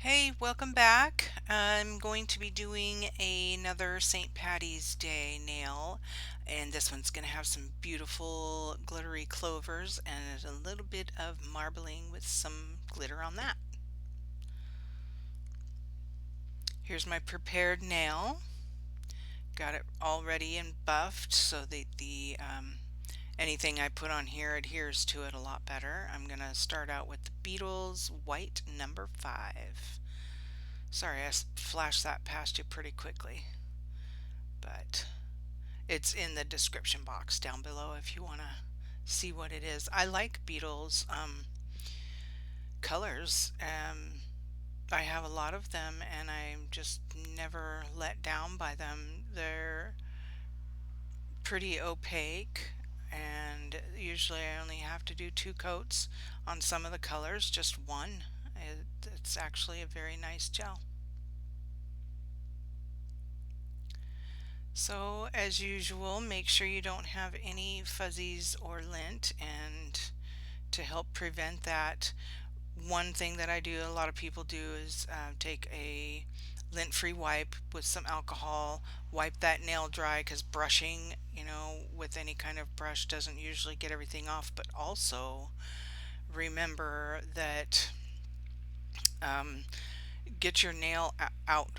Hey, welcome back. I'm going to be doing another St. Patty's Day nail, and this one's going to have some beautiful glittery clovers and a little bit of marbling with some glitter on that. Here's my prepared nail. Got it all ready and buffed so that the anything I put on here adheres to it a lot better. I'm going to start out with the Beatles White number 5. Sorry, I flashed that past you pretty quickly, but it's in the description box down below if you want to see what it is. I like Beatles colors. I have a lot of them and I'm just never let down by them. They're pretty opaque and usually I only have to do 2 coats on some of the colors, just one. It's actually a very nice gel. So as usual, make sure you don't have any fuzzies or lint, and to help prevent that, one thing that I do, a lot of people do, is take a lint-free wipe with some alcohol, wipe that nail dry because brushing, with any kind of brush doesn't usually get everything off, but also remember that um, get your nail out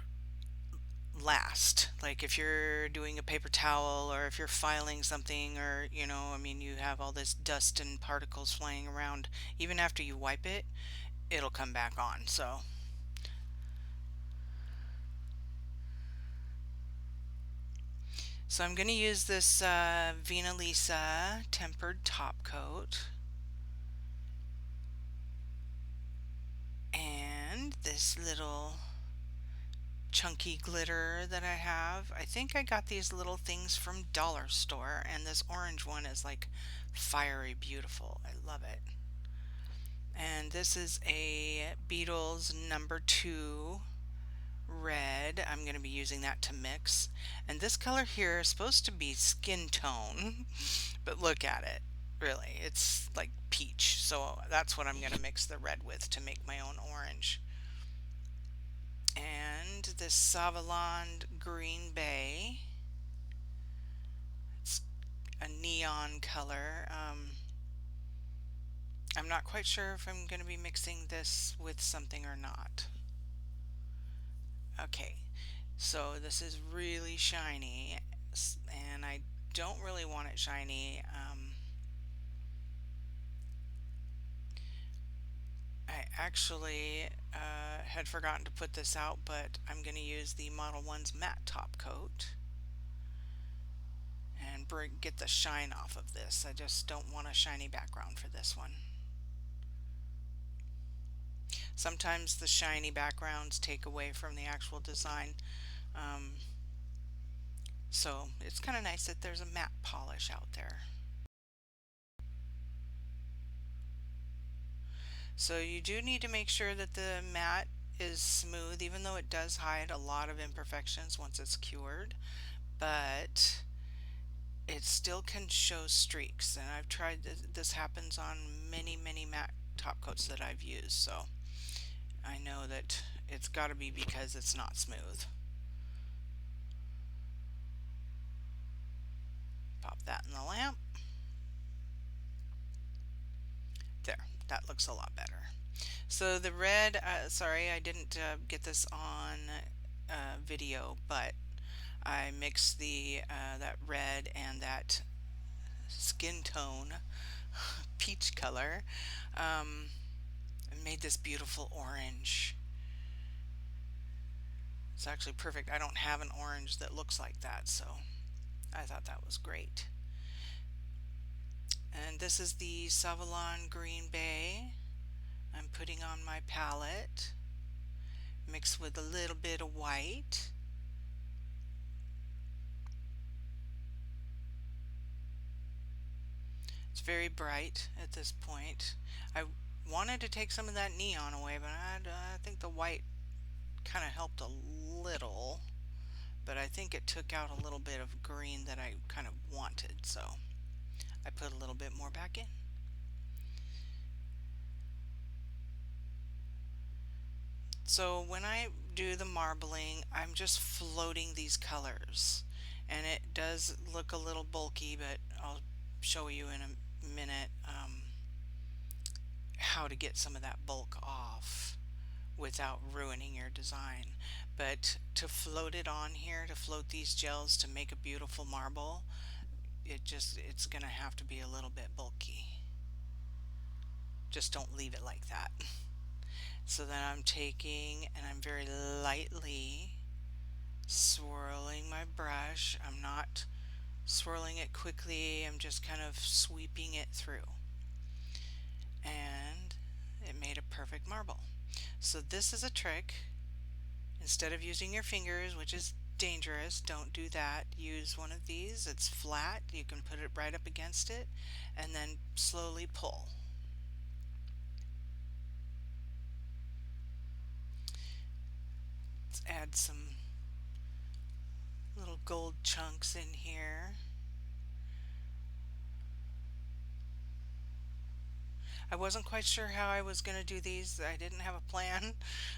last. Like if you're doing a paper towel or if you're filing something, or I mean, you have all this dust and particles flying around, even after you wipe it, it'll come back on. So I'm going to use this Vina Lisa tempered top coat and this little chunky glitter that I have. I think I got these little things from dollar store, and this orange one is like fiery beautiful. I love it. And this is a Beatles number 2 red. I'm going to be using that to mix. And this color here is supposed to be skin tone, but look at it. Really, it's like peach. So that's what I'm going to mix the red with to make my own orange. And this Saviland Green Bay. It's a neon color. I'm not quite sure if I'm going to be mixing this with something or not. Okay, so this is really shiny, and I don't really want it shiny. I actually had forgotten to put this out, but I'm going to use the Model 1's matte top coat and get the shine off of this. I just don't want a shiny background for this one. Sometimes the shiny backgrounds take away from the actual design. Um, so it's kind of nice that there's a matte polish out there. So you do need to make sure that the mat is smooth, even though it does hide a lot of imperfections once it's cured, but it still can show streaks. And I've tried this happens on many matte top coats that I've used, so I know that it's got to be because it's not smooth. Pop that in the lamp. There, that looks a lot better. So the red, sorry I didn't get this on video, but I mixed the that red and that skin tone peach color, and made this beautiful orange. It's actually perfect. I don't have an orange that looks like that, so I thought that was great. And this is the Savilan Green Bay. I'm putting on my palette, mixed with a little bit of white. It's very bright at this point. I wanted to take some of that neon away, but I think the white kind of helped a little. But I think it took out a little bit of green that I kind of wanted, so I put a little bit more back in. So when I do the marbling, I'm just floating these colors. And it does look a little bulky, but I'll show you in a minute how to get some of that bulk off without ruining your design. But to float it on here, to float these gels to make a beautiful marble, it's gonna have to be a little bit bulky. Just don't leave it like that. So then I'm taking and I'm very lightly swirling my brush. I'm not swirling it quickly, I'm just kind of sweeping it through. And it made a perfect marble. So this is a trick. Instead of using your fingers, which is dangerous, don't do that. Use one of these. It's flat. You can put it right up against it and then slowly pull. Let's add some little gold chunks in here. I wasn't quite sure how I was going to do these. I didn't have a plan.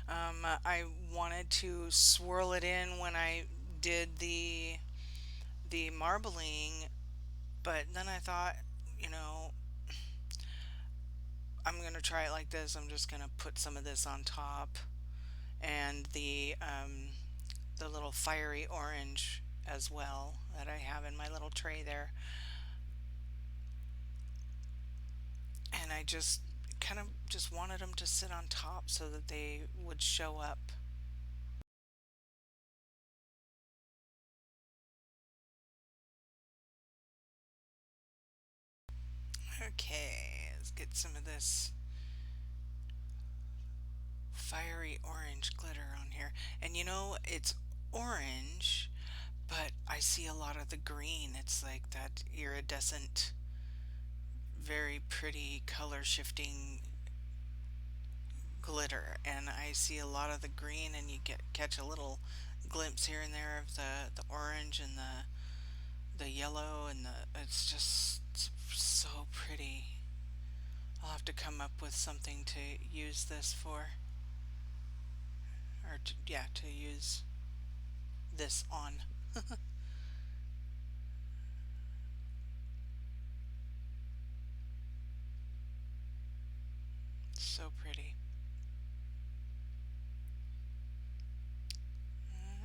I wanted to swirl it in when I did the marbling, but then I thought, you know, I'm going to try it like this. I'm just going to put some of this on top and the little fiery orange as well that I have in my little tray there. And I just kind of just wanted them to sit on top so that they would show up. Okay, let's get some of this fiery orange glitter on here. And you know, it's orange, but I see a lot of the green. It's like that iridescent, very pretty color shifting glitter. And I see a lot of the green, and you get catch a little glimpse here and there of the orange and the yellow, and it's just so pretty. I'll have to come up with something to use this for, or yeah, to use this on. So pretty.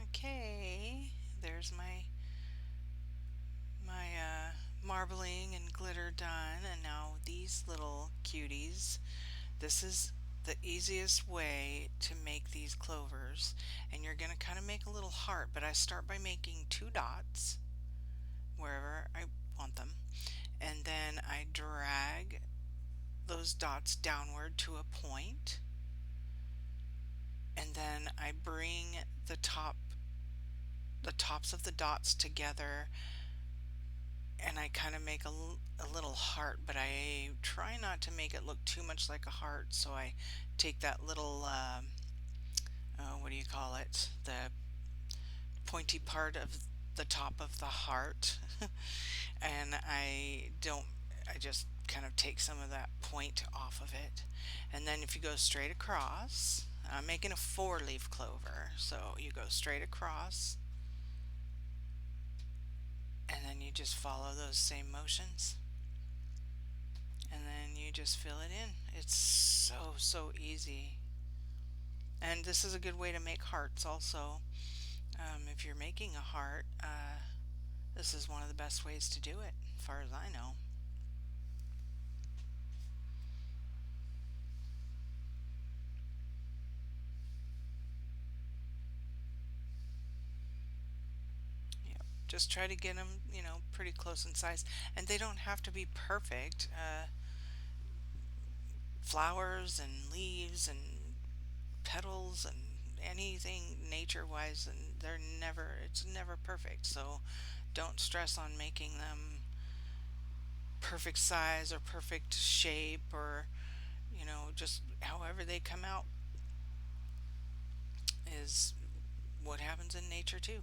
Okay, there's my marbling and glitter done, and now these little cuties. This is the easiest way to make these clovers, and you're gonna kind of make a little heart, but I start by making two dots wherever I want them, and then I drag those dots downward to a point, and then I bring the tops of the dots together, and I kind of make a little heart, but I try not to make it look too much like a heart, so I take that little what do you call it, the pointy part of the top of the heart, and I just kind of take some of that point off of it. And then if you go straight across, I'm making a 4-leaf clover, so you go straight across, and then you just follow those same motions, and then you just fill it in. It's so easy. And this is a good way to make hearts also. If you're making a heart, this is one of the best ways to do it, as far as I know. Yep. Just try to get them, pretty close in size. And they don't have to be perfect. Flowers and leaves and petals and anything nature wise, and it's never perfect. So don't stress on making them perfect size or perfect shape, or just however they come out is what happens in nature too.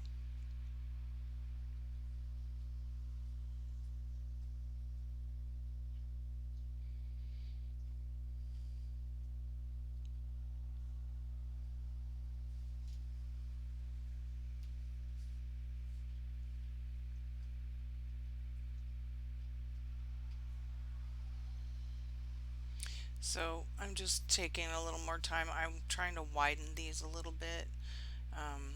So I'm just taking a little more time. I'm trying to widen these a little bit, um,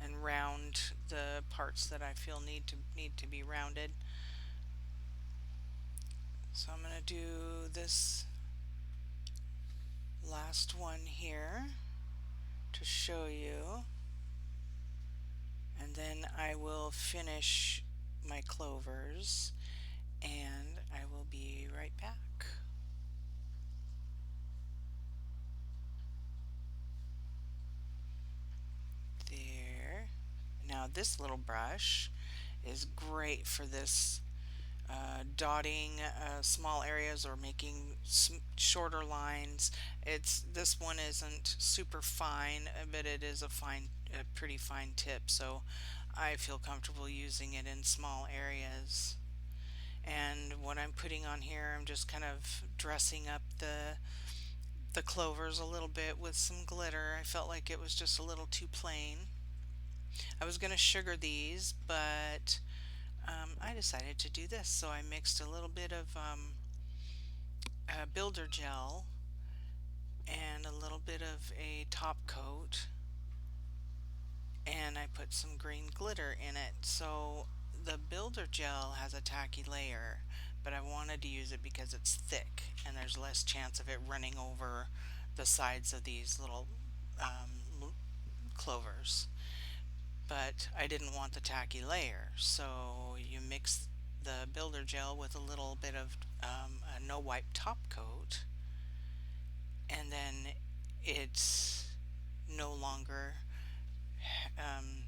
and round the parts that I feel need to be rounded. So I'm going to do this last one here to show you, and then I will finish my clovers, and I will be right back. There. Now this little brush is great for this dotting small areas or making shorter lines. This one isn't super fine, but it is a pretty fine tip, so I feel comfortable using it in small areas. And what I'm putting on here, I'm just kind of dressing up the clovers a little bit with some glitter. I felt like it was just a little too plain. I was going to sugar these, but I decided to do this. So I mixed a little bit of builder gel and a little bit of a top coat, and I put some green glitter in it. So the builder gel has a tacky layer, but I wanted to use it because it's thick and there's less chance of it running over the sides of these little clovers. But I didn't want the tacky layer, so you mix the builder gel with a little bit of a no wipe top coat, and then it's no longer um,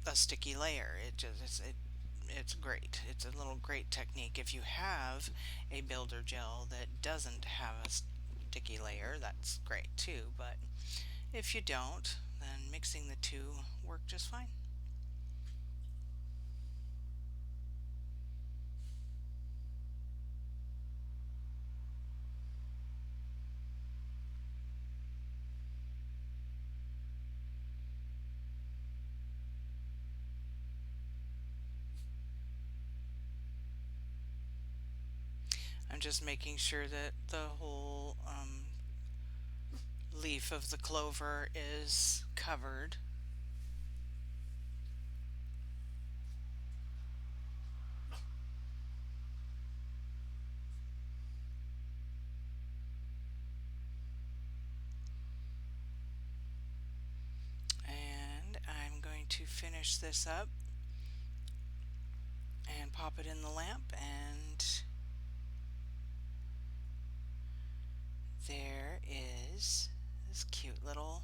a sticky layer. It's great. It's a little great technique. If you have a builder gel that doesn't have a sticky layer, that's great too. But if you don't, then mixing the two work just fine. I'm just making sure that the whole leaf of the clover is covered. And I'm going to finish this up and pop it in the lamp, and there is this cute little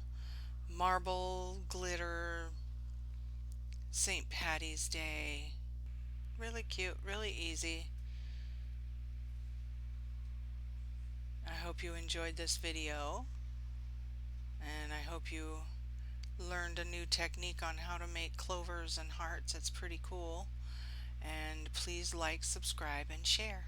marble glitter St. Patty's Day. Really cute, really easy. I hope you enjoyed this video, and I hope you learned a new technique on how to make clovers and hearts. It's pretty cool. And please like, subscribe, and share.